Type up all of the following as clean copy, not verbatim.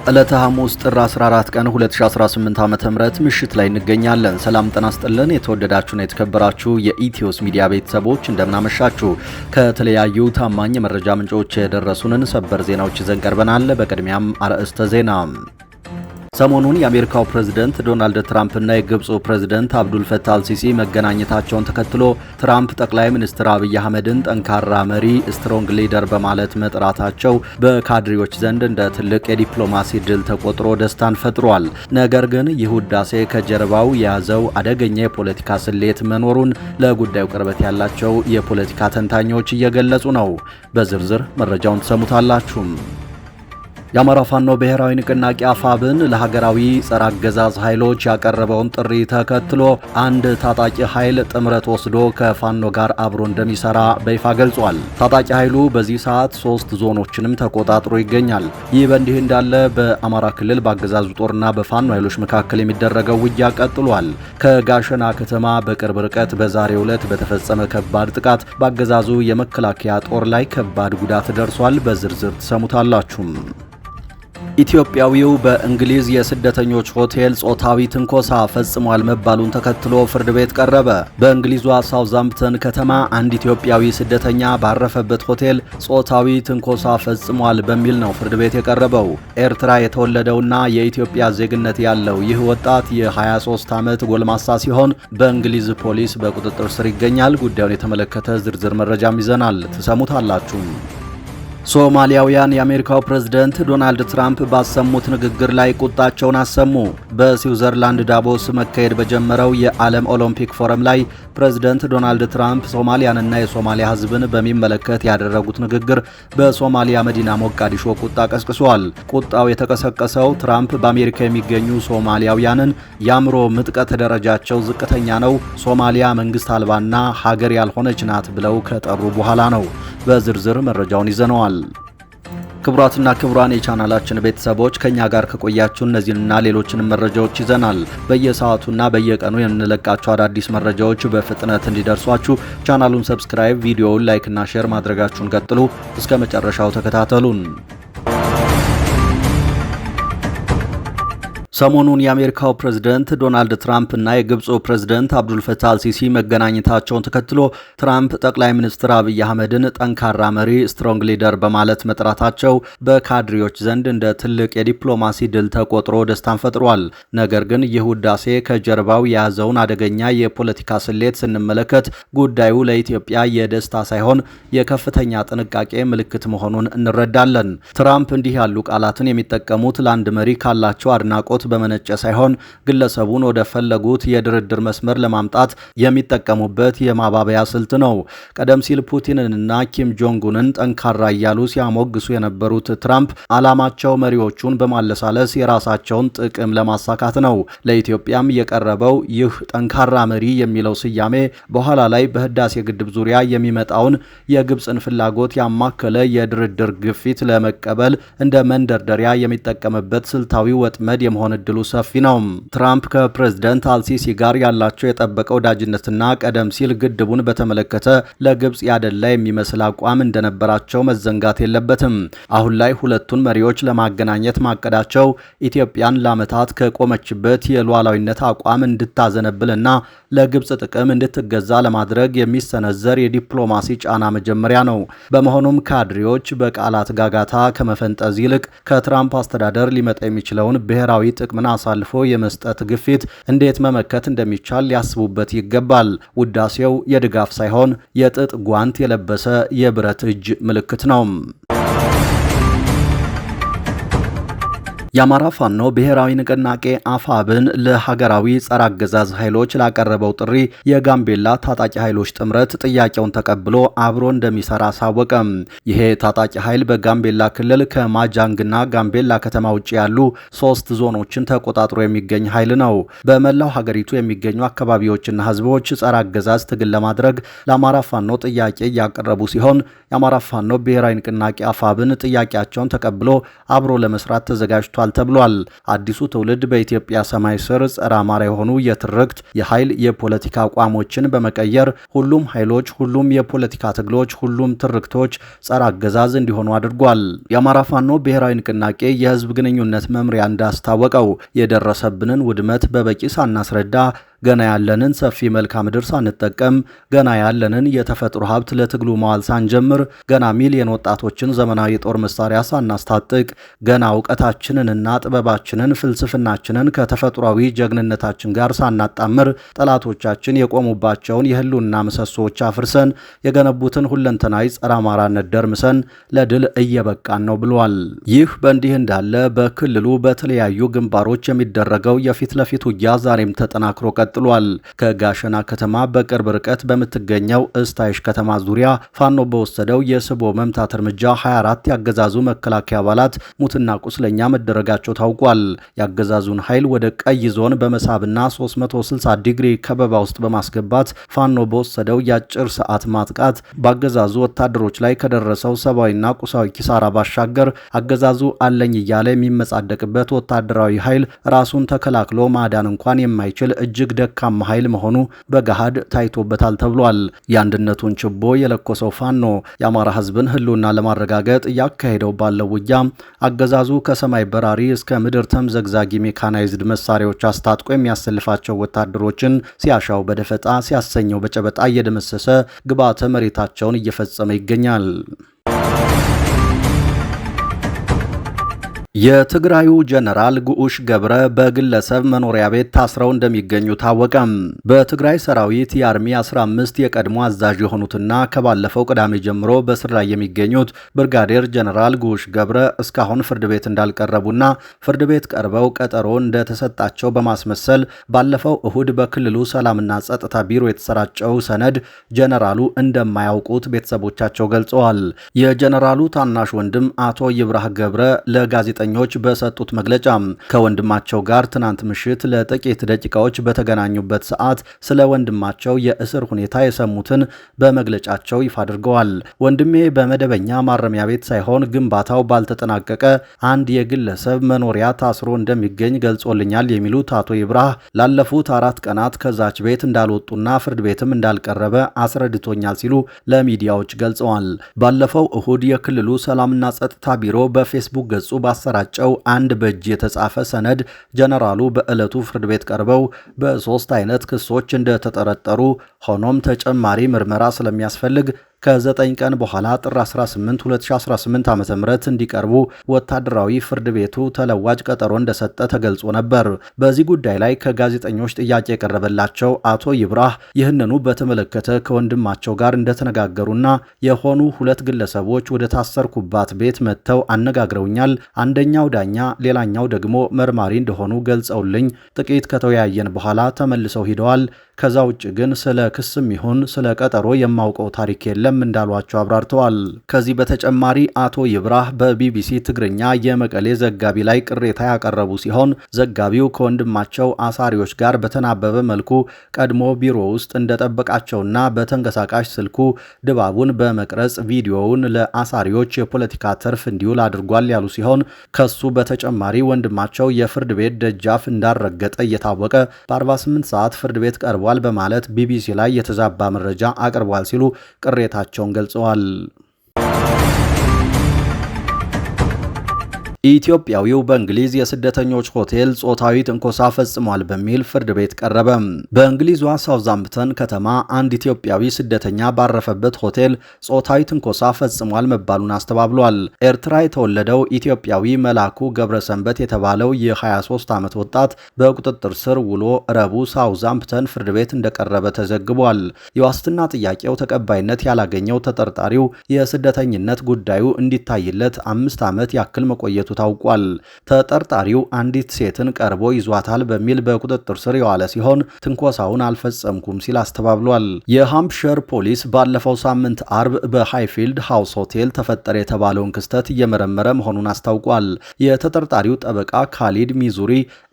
ዕለተ ሐሙስ ጥር 14 ቀን 2018 ዓ.ም ምሽት ላይ እንገኛለን። ሰላም ጤና ይስጥልን። የተወደዳችሁና የተከበራችሁ የኢትዮስ ሚዲያ ቤተሰቦች እንደምናመሻችሁ። ከተለያዩ ታማኝ የመረጃ ምንጮች የደረሱንን ሰበር ዜናዎች ይዘን ቀርበናል። በቅድሚያም አርዕስተ ዜና። ሰሞኑን የአሜሪካው ፕሬዝዳንት ዶናልድ ትራምፕ እና የግብፁ ፕሬዝዳንት አብዱል ፈታህ አልሲሲ መገናኘታቸውን ተከትሎ ትራምፕ ጠቅላይ ሚኒስትር አብይ አህመድን ጠንካራ መሪ ስትሮንግ ሊደር በማለት መጥራታቸው በካድሬዎች ዘንድ እንደ ትልቅ የዲፕሎማሲ ድል ተቆጥሮ ደስታን ፈጥሯል። ነገር ግን ይህ ውዳሴ ከጀርባው የያዘው አደገኛ የፖለቲካ ስሌት መኖሩን ለጉዳዩ ቅርበት ያላቸው የፖለቲካ ተንታኞች እየገለጹ ነው። በዝርዝር መረጃውን ትሰሙታላችሁ። የአማራ ፋኖ ብሔራዊ ንቅናቄ አፋብን ለሀገራዊ ጸረ አገዛዝ ኃይሎች ያቀረበውን ጥሪ ተከትሎ አንድ ታጣቂ ኃይል ጥምረት ወስዶ ከፋኖ ጋር አብሮ እንደሚሰራ በይፋ ገልጿል። ታጣቂ ኃይሉ በዚህ ሰዓት 3 ዞኖችንም ተቆጣጥሮ ይገኛል። ይህ በእንዲህ እንዳለ በአማራ ክልል በአገዛዙ ጦርና በፋኖ ኃይሎች መካከል የሚደረገው ውጊያ ቀጥሏል። ከጋሸና ከተማ በቅርብ ርቀት በዛሬው ዕለት በተፈጸመ ከባድ ጥቃት በአገዛዙ የመከላከያ ጦር ላይ ከባድ ጉዳት ደርሷል። በዝርዝር ትሰሙታላችሁ። ኢትዮጵያዊው በእንግሊዝ የስደተኞች ሆቴል ጾታዊ ትንኮሳ ፈጽሟል መባሉን ተከትሎ ፍርድ ቤት ቀረበ። በእንግሊዟ ሳውዛምፕተን ከተማ አንድ ኢትዮጵያዊ ስደተኛ ባረፈበት ሆቴል ጾታዊ ትንኮሳ ፈጽሟል በሚል ነው ፍርድ ቤት የቀረበው። ኤርትራ የተወለደውና የኢትዮጵያ ዜግነት ያለው ይህ ወጣት የ23 ዓመት ጎልማሳ ሲሆን በእንግሊዝ ፖሊስ በቁጥጥር ስር ይገኛል። ጉዳዩን የተመለከተ ዝርዝር መረጃም ይዘናል፣ ትሰሙታላችሁ። ሶማሊያውያን የአሜሪካው ፕሬዝዳንት ዶናልድ ትራምፕ ባሰሙት ንግግር ላይ ቁጣቸውን አሰሙ። በስዊዘርላንድ ዳቮስ መካሄድ በጀመረው የዓለም ኦሎምፒክ ፎረም ላይ ፕሬዝዳንት ዶናልድ ትራምፕ ሶማሊያንና የሶማሊያ ሕዝብን በሚመለከት ያደረጉት ንግግር በሶማሊያ መዲና ሞቃዲሾ ቁጣ ቀስቅሷል። ቁጣው የተቀሰቀሰው ትራምፕ በአሜሪካ የሚገኙ ሶማሊያውያንን የአእምሮ ምጥቀት ደረጃቸው ዝቅተኛ ነው፣ ሶማሊያ መንግስት አልባና ሀገር ያልሆነች ናት ብለው ከጠሩ በኋላ ነው። በዝርዝር መረጃውን ይዘነዋል። ክቡራትና ክቡራን የቻናላችን ቤተሰቦች ከኛ ጋር ከቆያችሁ እነዚህንና ሌሎችንም መረጃዎች ይዘናል። በየሰዓቱና በየቀኑ የምንለቃቸው አዳዲስ መረጃዎች በፍጥነት እንዲደርሷችሁ ቻናሉን ሰብስክራይብ፣ ቪዲዮውን ላይክ እና ሼር ማድረጋችሁን ቀጥሉ። እስከ መጨረሻው ተከታተሉን። ሰሞኑን የአሜሪካው ፕሬዝዳንት ዶናልድ ትራምፕ እና የግብፁ ፕሬዝዳንት አብዱል ፈታህ አልሲሲ መገናኘታቸውን ተከትሎ ትራምፕ ጠቅላይ ሚኒስትር አብይ አህመድን ጠንካራ መሪ ስትሮንግ ሊደር በማለት መጥራታቸው በካድሬዎች ዘንድ እንደ ትልቅ የዲፕሎማሲ ድል ተቆጥሮ ደስታን ፈጥሯል። ነገር ግን ይህ ውዳሴ ከጀርባው የያዘውን አደገኛ የፖለቲካ ስሌት ስንመለከት ጉዳዩ ለኢትዮጵያ የደስታ ሳይሆን የከፍተኛ ጥንቃቄ ምልክት መሆኑን እንረዳለን። ትራምፕ እንዲህ ያሉ ቃላትን የሚጠቀሙት ለአንድ መሪ ካላቸው አድናቆት በመነጨ ሳይሆን ግለሰቡን ወደ ፈለጉት የድርድር መስመር ለማምጣት የሚጠቀሙበት የማባበያ ስልት ነው። ቀደም ሲል ፑቲንንና ኪም ጆንጉንን ጠንካራ እያሉ ሲያሞግሱ የነበሩት ትራምፕ ዓላማቸው መሪዎቹን በማለሳለስ የራሳቸውን ጥቅም ለማሳካት ነው። ለኢትዮጵያም የቀረበው ይህ ጠንካራ መሪ የሚለው ስያሜ በኋላ ላይ በህዳሴ ግድብ ዙሪያ የሚመጣውን የግብፅን ፍላጎት ያማከለ የድርድር ግፊት ለመቀበል እንደ መንደርደሪያ የሚጠቀምበት ስልታዊ ወጥመድ የመሆን እድሉ ሰፊ ነው። ትራምፕ ከፕሬዝዳንት አልሲሲ ጋር ያላቸው የጠበቀ ወዳጅነትና ቀደም ሲል ግድቡን በተመለከተ ለግብፅ ያደላ የሚመስል አቋም እንደነበራቸው መዘንጋት የለበትም። አሁን ላይ ሁለቱን መሪዎች ለማገናኘት ማቀዳቸው ኢትዮጵያን ለዓመታት ከቆመችበት የሉዓላዊነት አቋም እንድታዘነብልና ለግብፅ ጥቅም እንድትገዛ ለማድረግ የሚሰነዘር የዲፕሎማሲ ጫና መጀመሪያ ነው። በመሆኑም ካድሬዎች በቃላት ጋጋታ ከመፈንጠዝ ይልቅ ከትራምፕ አስተዳደር ሊመጣ የሚችለውን ብሔራዊ ጥቅምን አሳልፎ የመስጠት ግፊት እንዴት መመከት እንደሚቻል ሊያስቡበት ይገባል። ውዳሴው የድጋፍ ሳይሆን የጥጥ ጓንት የለበሰ የብረት እጅ ምልክት ነው። የአማራ ፋኖ ብሔራዊ ንቅናቄ አፋብን ለሀገራዊ ጸረ አገዛዝ ኃይሎች ላቀረበው ጥሪ የጋምቤላ ታጣቂ ኃይሎች ጥምረት ጥያቄውን ተቀብሎ አብሮ እንደሚሰራ አሳወቀ። ይሄ ታጣቂ ኃይል በጋምቤላ ክልል ከማጃንግና ጋምቤላ ከተማ ውጭ ያሉ 3 ዞኖችን ተቆጣጥሮ የሚገኝ ኃይል ነው። በመላው ሀገሪቱ የሚገኙ አካባቢዎችና ህዝቦች ጸረ አገዛዝ ትግል ለማድረግ ለአማራ ፋኖ ጥያቄ እያቀረቡ ሲሆን የአማራ ፋኖ ብሔራዊ ንቅናቄ አፋብን ጥያቄያቸውን ተቀብሎ አብሮ ለመስራት ተዘጋጅቷል ይደግፋል ተብሏል። አዲሱ ትውልድ በኢትዮጵያ ሰማይ ስር ጸረ አማራ የሆኑ የትርክት የኃይል የፖለቲካ አቋሞችን በመቀየር ሁሉም ኃይሎች፣ ሁሉም የፖለቲካ ትግሎች፣ ሁሉም ትርክቶች ጸረ አገዛዝ እንዲሆኑ አድርጓል። የአማራ ፋኖ ብሔራዊ ንቅናቄ የህዝብ ግንኙነት መምሪያ እንዳስታወቀው የደረሰብንን ውድመት በበቂ ሳናስረዳ ገና ያለንን ሰፊ መልክዓ ምድር ሳንጠቀም ገና ያለንን የተፈጥሮ ሀብት ለትግሉ መዋል ሳንጀምር ገና ሚሊዮን ወጣቶችን ዘመናዊ የጦር መሳሪያ ሳናስታጥቅ ገና እውቀታችንንና ጥበባችንን ፍልስፍናችንን ከተፈጥሯዊ ጀግንነታችን ጋር ሳናጣምር ጠላቶቻችን የቆሙባቸውን የህልውና ምሰሶዎች አፍርሰን የገነቡትን ሁለንተናዊ ጸረ አማራነት ደርምሰን ለድል እየበቃን ነው ብሏል። ይህ በእንዲህ እንዳለ በክልሉ በተለያዩ ግንባሮች የሚደረገው የፊት ለፊት ውጊያ ዛሬም ተጠናክሮ ቀጥሏል። ከጋሸና ከተማ በቅርብ ርቀት በምትገኘው እስታይሽ ከተማ ዙሪያ ፋኖ በወሰደው የስቦ መምታት እርምጃ 24 ያገዛዙ መከላከያ አባላት ሙትና ቁስለኛ መደረጋቸው ታውቋል። ያገዛዙን ኃይል ወደ ቀይ ዞን በመሳብና 360 ዲግሪ ከበባ ውስጥ በማስገባት ፋኖ በወሰደው የአጭር ሰዓት ማጥቃት በአገዛዙ ወታደሮች ላይ ከደረሰው ሰብአዊና ቁሳዊ ኪሳራ ባሻገር አገዛዙ አለኝ እያለ የሚመጻደቅበት ወታደራዊ ኃይል ራሱን ተከላክሎ ማዳን እንኳን የማይችል እጅግ ደካማ ኃይል መሆኑ በገሃድ ታይቶበታል ተብሏል። የአንድነቱን ችቦ የለኮሰው ፋኖ የአማራ ህዝብን ህልውና ለማረጋገጥ እያካሄደው ባለው ውጊያ አገዛዙ ከሰማይ በራሪ እስከ ምድር ተምዘግዛጊ ሜካናይዝድ መሳሪያዎች አስታጥቆ የሚያሰልፋቸው ወታደሮችን ሲያሻው በደፈጣ ሲያሰኘው በጨበጣ እየደመሰሰ ግብዓተ መሬታቸውን እየፈጸመ ይገኛል። የትግራዩ ጀነራል ጉዑሽ ገብረ በግለሰብ መኖሪያ ቤት ታስረው እንደሚገኙ ታወቀ። በትግራይ ሰራዊት የአርሚ 15 የቀድሞ አዛዥ የሆኑትና ከባለፈው ቅዳሜ ጀምሮ በስር ላይ የሚገኙት ብርጋዴር ጀነራል ጉዑሽ ገብረ እስካሁን ፍርድ ቤት እንዳልቀረቡና ፍርድ ቤት ቀርበው ቀጠሮ እንደተሰጣቸው በማስመሰል ባለፈው እሁድ በክልሉ ሰላምና ጸጥታ ቢሮ የተሰራጨው ሰነድ ጀነራሉ እንደማያውቁት ቤተሰቦቻቸው ገልጸዋል። የጀነራሉ ታናሽ ወንድም አቶ ይብራህ ገብረ ለጋዜጠኞች በሰጡት መግለጫ ከወንድማቸው ጋር ትናንት ምሽት ለጥቂት ደቂቃዎች በተገናኙበት ሰዓት ስለ ወንድማቸው የእስር ሁኔታ የሰሙትን በመግለጫቸው ይፋ አድርገዋል። ወንድሜ በመደበኛ ማረሚያ ቤት ሳይሆን ግንባታው ባልተጠናቀቀ አንድ የግለሰብ መኖሪያ ታስሮ እንደሚገኝ ገልጾልኛል የሚሉት አቶ ይብራህ ላለፉት 4 ቀናት ከዛች ቤት እንዳልወጡና ፍርድ ቤትም እንዳልቀረበ አስረድቶኛል ሲሉ ለሚዲያዎች ገልጸዋል። ባለፈው እሁድ የክልሉ ሰላምና ጸጥታ ቢሮ በፌስቡክ ገጹ ባሰራጨው አንድ በእጅ የተጻፈ ሰነድ ጀነራሉ በዕለቱ ፍርድ ቤት ቀርበው በ3 አይነት ክሶች እንደተጠረጠሩ ሆኖም ተጨማሪ ምርመራ ስለሚያስፈልግ ከ9 ቀን በኋላ ጥር 18 2018 ዓ.ም እንዲቀርቡ ወታደራዊ ፍርድ ቤቱ ተለዋጭ ቀጠሮ እንደሰጠ ተገልጾ ነበር። በዚህ ጉዳይ ላይ ከጋዜጠኞች ጥያቄ የቀረበላቸው አቶ ይብራህ ይህንኑ በተመለከተ ከወንድማቸው ጋር እንደተነጋገሩና የሆኑ 2 ግለሰቦች ወደ ታሰርኩባት ቤት መጥተው አነጋግረውኛል። አንደኛው ዳኛ፣ ሌላኛው ደግሞ መርማሪ እንደሆኑ ገልጸውልኝ ጥቂት ከተወያየን በኋላ ተመልሰው ሂደዋል። ከዛ ውጭ ግን ስለ ክስም ይሁን ስለ ቀጠሮ የማውቀው ታሪክ የለም እንዳሏቸው አብራርተዋል። ከዚህ በተጨማሪ አቶ ይብራህ በቢቢሲ ትግርኛ የመቀሌ ዘጋቢ ላይ ቅሬታ ያቀረቡ ሲሆን ዘጋቢው ከወንድማቸው አሳሪዎች ጋር በተናበበ መልኩ ቀድሞ ቢሮ ውስጥ እንደጠበቃቸውና በተንቀሳቃሽ ስልኩ ድባቡን በመቅረጽ ቪዲዮውን ለአሳሪዎች የፖለቲካ ትርፍ እንዲውል አድርጓል ያሉ ሲሆን ከሱ በተጨማሪ ወንድማቸው የፍርድ ቤት ደጃፍ እንዳረገጠ እየታወቀ በ48 ሰዓት ፍርድ ቤት ቀርቧል በማለት ቢቢሲ ላይ የተዛባ መረጃ አቅርቧል ሲሉ ቅሬታቸውን ገልጸዋል። ኢትዮጵያዊው በእንግሊዝ የስደተኞች ሆቴል ጾታዊ ትንኮሳ ፈጽሟል በሚል ፍርድ ቤት ቀረበ። በእንግሊዟ ሳውዛምፕተን ከተማ አንድ ኢትዮጵያዊ ስደተኛ ባረፈበት ሆቴል ጾታዊ ትንኮሳ ፈጽሟል መባሉን አስተባብሏል። ኤርትራ የተወለደው ኢትዮጵያዊ መላኩ ገብረሰንበት የተባለው የ23 ዓመት ወጣት በቁጥጥር ስር ውሎ ረቡዕ ሳውዛምፕተን ፍርድ ቤት እንደቀረበ ተዘግቧል። የዋስትና ጥያቄው ተቀባይነት ያላገኘው ተጠርጣሪው የስደተኝነት ጉዳዩ እንዲታይለት 5 ዓመት ያክል መቆየቱ ታውቋል። ተጠርጣሪው አንዲት ሴትን ቀርቦ ይዟታል በሚል በቁጥጥር ስር የዋለ ሲሆን ትንኮሳውን አልፈጸምኩም ሲል አስተባብሏል። የሃምፕሸር ፖሊስ ባለፈው ሳምንት አርብ በሃይፊልድ ሃውስ ሆቴል ተፈጠረ የተባለውን ክስተት እየመረመረ መሆኑን አስታውቋል። የተጠርጣሪው ጠበቃ ካሊድ ሚዙሪ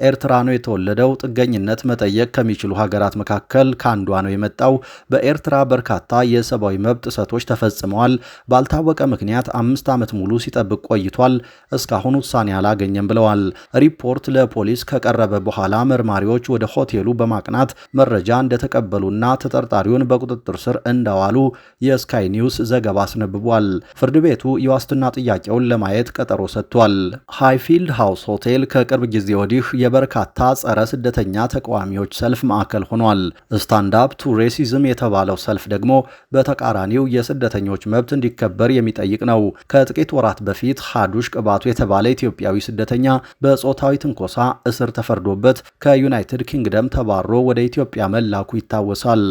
ኤርትራ ነው የተወለደው፣ ጥገኝነት መጠየቅ ከሚችሉ ሀገራት መካከል ከአንዷ ነው የመጣው፣ በኤርትራ በርካታ የሰብአዊ መብት ጥሰቶች ተፈጽመዋል፣ ባልታወቀ ምክንያት 5 ዓመት ሙሉ ሲጠብቅ ቆይቷል፣ እስካሁን እስካሁን ውሳኔ አላገኘም ብለዋል። ሪፖርት ለፖሊስ ከቀረበ በኋላ መርማሪዎች ወደ ሆቴሉ በማቅናት መረጃ እንደተቀበሉና ተጠርጣሪውን በቁጥጥር ስር እንዳዋሉ የስካይ ኒውስ ዘገባ አስነብቧል። ፍርድ ቤቱ የዋስትና ጥያቄውን ለማየት ቀጠሮ ሰጥቷል። ሃይፊልድ ሃውስ ሆቴል ከቅርብ ጊዜ ወዲህ የበርካታ ጸረ ስደተኛ ተቃዋሚዎች ሰልፍ ማዕከል ሆኗል። ስታንድ አፕ ቱ ሬሲዝም የተባለው ሰልፍ ደግሞ በተቃራኒው የስደተኞች መብት እንዲከበር የሚጠይቅ ነው። ከጥቂት ወራት በፊት ሀዱሽ ቅባቱ የተባለ ኢትዮጵያዊ ስደተኛ በጾታዊ ትንኮሳ እስር ተፈርዶበት ከዩናይትድ ኪንግደም ተባሮ ወደ ኢትዮጵያ መላኩ ይታወሳል።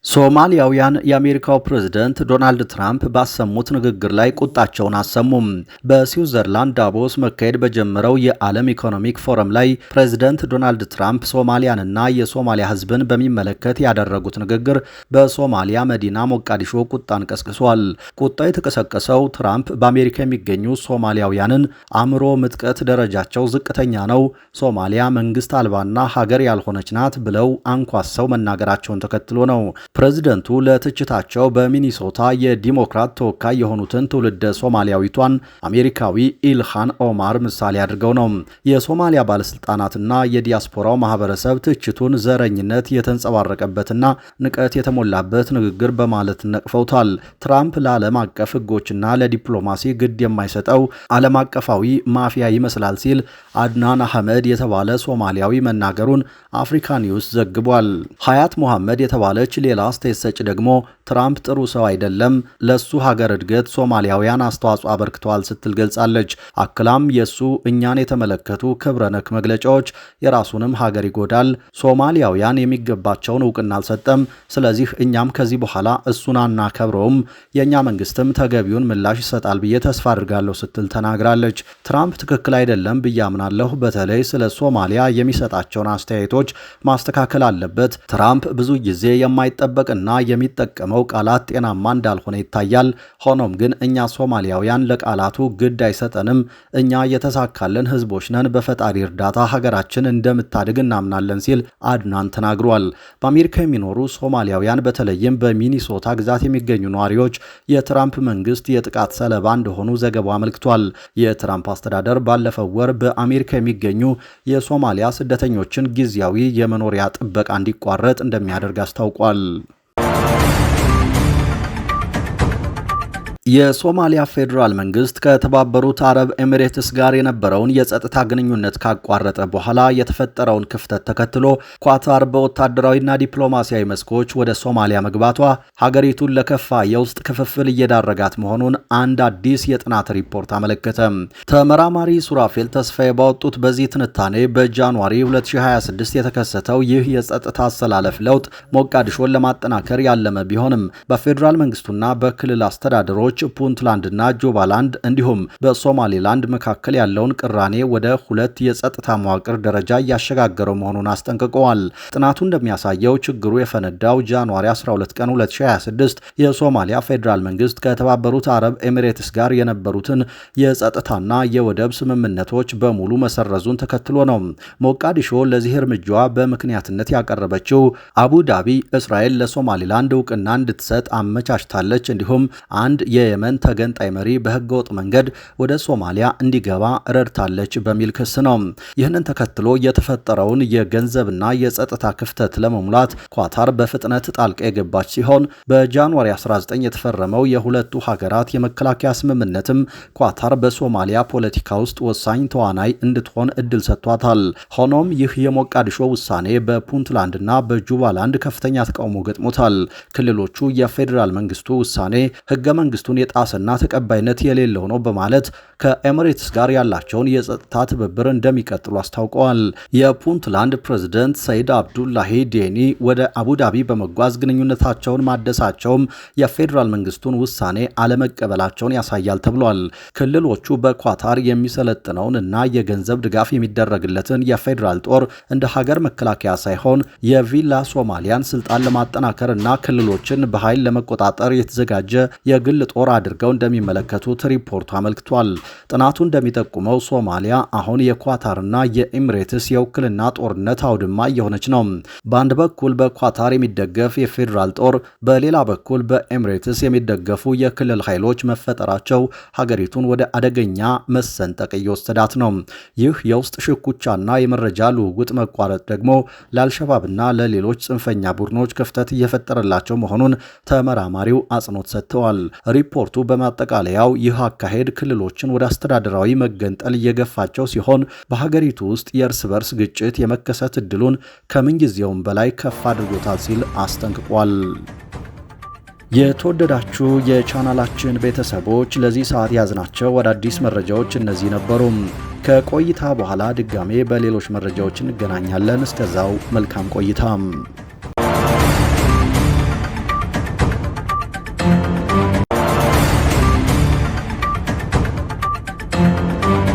ሶማሊያውያን የአሜሪካው ፕሬዝደንት ዶናልድ ትራምፕ ባሰሙት ንግግር ላይ ቁጣቸውን አሰሙም። በስዊዘርላንድ ዳቮስ መካሄድ በጀመረው የዓለም ኢኮኖሚክ ፎረም ላይ ፕሬዝደንት ዶናልድ ትራምፕ ሶማሊያንና የሶማሊያ ሕዝብን በሚመለከት ያደረጉት ንግግር በሶማሊያ መዲና ሞቃዲሾ ቁጣን ቀስቅሷል። ቁጣው የተቀሰቀሰው ትራምፕ በአሜሪካ የሚገኙ ሶማሊያውያንን አእምሮ ምጥቀት ደረጃቸው ዝቅተኛ ነው፣ ሶማሊያ መንግስት አልባና ሀገር ያልሆነች ናት ብለው አንኳሰው መናገራቸውን ተከትሎ ነው። ፕሬዝደንቱ ለትችታቸው በሚኒሶታ የዲሞክራት ተወካይ የሆኑትን ትውልደ ሶማሊያዊቷን አሜሪካዊ ኢልሃን ኦማር ምሳሌ አድርገው ነው። የሶማሊያ ባለስልጣናትና የዲያስፖራው ማህበረሰብ ትችቱን ዘረኝነት የተንጸባረቀበትና ንቀት የተሞላበት ንግግር በማለት ነቅፈውታል። ትራምፕ ለዓለም አቀፍ ሕጎችና ለዲፕሎማሲ ግድ የማይሰጠው ዓለም አቀፋዊ ማፊያ ይመስላል ሲል አድናን አህመድ የተባለ ሶማሊያዊ መናገሩን አፍሪካ ኒውስ ዘግቧል። ሀያት ሙሐመድ የተባለች ሌላ አስተያየት ሰጪ ደግሞ ትራምፕ ጥሩ ሰው አይደለም፣ ለሱ ሀገር እድገት ሶማሊያውያን አስተዋጽኦ አበርክተዋል ስትል ገልጻለች። አክላም የሱ እኛን የተመለከቱ ክብረ ነክ መግለጫዎች የራሱንም ሀገር ይጎዳል፣ ሶማሊያውያን የሚገባቸውን እውቅና አልሰጠም፣ ስለዚህ እኛም ከዚህ በኋላ እሱን አናከብረውም፣ የእኛ መንግስትም ተገቢውን ምላሽ ይሰጣል ብዬ ተስፋ አድርጋለሁ ስትል ተናግራለች። ትራምፕ ትክክል አይደለም ብዬ አምናለሁ፣ በተለይ ስለ ሶማሊያ የሚሰጣቸውን አስተያየቶች ማስተካከል አለበት። ትራምፕ ብዙ ጊዜ የማይጠበቅና የሚጠቀመው ቃላት ጤናማ እንዳልሆነ ይታያል። ሆኖም ግን እኛ ሶማሊያውያን ለቃላቱ ግድ አይሰጠንም። እኛ የተሳካልን ህዝቦች ነን። በፈጣሪ እርዳታ ሀገራችን እንደምታድግ እናምናለን ሲል አድናን ተናግሯል። በአሜሪካ የሚኖሩ ሶማሊያውያን በተለይም በሚኒሶታ ግዛት የሚገኙ ነዋሪዎች የትራምፕ መንግስት የጥቃት ሰለባ እንደሆኑ ዘገባው አመልክቷል። የትራምፕ አስተዳደር ባለፈው ወር በአሜሪካ የሚገኙ የሶማሊያ ስደተኞችን ጊዜያዊ የመኖሪያ ጥበቃ እንዲቋረጥ እንደሚያደርግ አስታውቋል። የሶማሊያ ፌዴራል መንግስት ከተባበሩት አረብ ኤሚሬትስ ጋር የነበረውን የጸጥታ ግንኙነት ካቋረጠ በኋላ የተፈጠረውን ክፍተት ተከትሎ ኳታር በወታደራዊና ዲፕሎማሲያዊ መስኮች ወደ ሶማሊያ መግባቷ ሀገሪቱን ለከፋ የውስጥ ክፍፍል እየዳረጋት መሆኑን አንድ አዲስ የጥናት ሪፖርት አመለከተ። ተመራማሪ ሱራፌል ተስፋዬ ባወጡት በዚህ ትንታኔ በጃንዋሪ 2026 የተከሰተው ይህ የጸጥታ አሰላለፍ ለውጥ ሞቃዲሾን ለማጠናከር ያለመ ቢሆንም በፌዴራል መንግስቱና በክልል አስተዳደሮች ፑንትላንድና ጆባላንድ እንዲሁም በሶማሌላንድ መካከል ያለውን ቅራኔ ወደ ሁለት የጸጥታ መዋቅር ደረጃ እያሸጋገረው መሆኑን አስጠንቅቀዋል። ጥናቱ እንደሚያሳየው ችግሩ የፈነዳው ጃንዋሪ 12 ቀን 2026 የሶማሊያ ፌዴራል መንግስት ከተባበሩት አረብ ኤሚሬትስ ጋር የነበሩትን የጸጥታና የወደብ ስምምነቶች በሙሉ መሰረዙን ተከትሎ ነው። ሞቃዲሾ ለዚህ እርምጃዋ በምክንያትነት ያቀረበችው አቡዳቢ እስራኤል ለሶማሊላንድ እውቅና እንድትሰጥ አመቻችታለች፣ እንዲሁም አንድ የየመን ተገንጣይ መሪ በህገወጥ መንገድ ወደ ሶማሊያ እንዲገባ ረድታለች በሚል ክስ ነው። ይህንን ተከትሎ የተፈጠረውን የገንዘብና የጸጥታ ክፍተት ለመሙላት ኳታር በፍጥነት ጣልቃ የገባች ሲሆን በጃንዋሪ 19 የተፈረመው የሁለቱ ሀገራት የመከላከያ ስምምነትም ኳታር በሶማሊያ ፖለቲካ ውስጥ ወሳኝ ተዋናይ እንድትሆን እድል ሰጥቷታል። ሆኖም ይህ የሞቃዲሾ ውሳኔ በፑንትላንድና በጁባላንድ ከፍተኛ ተቃውሞ ገጥሞታል። ክልሎቹ የፌዴራል መንግስቱ ውሳኔ ህገ መንግስቱን የጣሰና ተቀባይነት የሌለው ነው በማለት ከኤሚሬትስ ጋር ያላቸውን የጸጥታ ትብብር እንደሚቀጥሉ አስታውቀዋል። የፑንትላንድ ፕሬዝደንት ሰይድ አብዱላሂ ዴኒ ወደ አቡዳቢ በመጓዝ ግንኙነታቸውን ማደሳቸውም የፌዴራል መንግስቱን ውሳኔ አለመቀበላቸውን ያሳያል ተብሏል። ክልሎቹ በኳታር የሚሰለጥነውን እና የገንዘብ ድጋፍ የሚደረግለትን የፌዴራል ጦር እንደ ሀገር መከላከያ ሳይሆን የቪላ ሶማሊያን ስልጣን ለማጠናከር እና ክልሎችን በኃይል ለመቆጣጠር የተዘጋጀ የግል ጦር ጦር አድርገው እንደሚመለከቱት ሪፖርቱ አመልክቷል። ጥናቱ እንደሚጠቁመው ሶማሊያ አሁን የኳታርና የኤሚሬትስ የውክልና ጦርነት አውድማ እየሆነች ነው። በአንድ በኩል በኳታር የሚደገፍ የፌዴራል ጦር፣ በሌላ በኩል በኤሚሬትስ የሚደገፉ የክልል ኃይሎች መፈጠራቸው ሀገሪቱን ወደ አደገኛ መሰንጠቅ እየወሰዳት ነው። ይህ የውስጥ ሽኩቻና የመረጃ ልውውጥ መቋረጥ ደግሞ ለአልሸባብና ለሌሎች ጽንፈኛ ቡድኖች ክፍተት እየፈጠረላቸው መሆኑን ተመራማሪው አጽንኦት ሰጥተዋል። ሪፖርቱ በማጠቃለያው ይህ አካሄድ ክልሎችን ወደ አስተዳደራዊ መገንጠል እየገፋቸው ሲሆን በሀገሪቱ ውስጥ የእርስ በርስ ግጭት የመከሰት እድሉን ከምንጊዜውም በላይ ከፍ አድርጎታል ሲል አስጠንቅቋል። የተወደዳችሁ የቻናላችን ቤተሰቦች ለዚህ ሰዓት ያዝናቸው አዳዲስ መረጃዎች እነዚህ ነበሩ። ከቆይታ በኋላ ድጋሜ በሌሎች መረጃዎች እንገናኛለን። እስከዛው መልካም ቆይታ።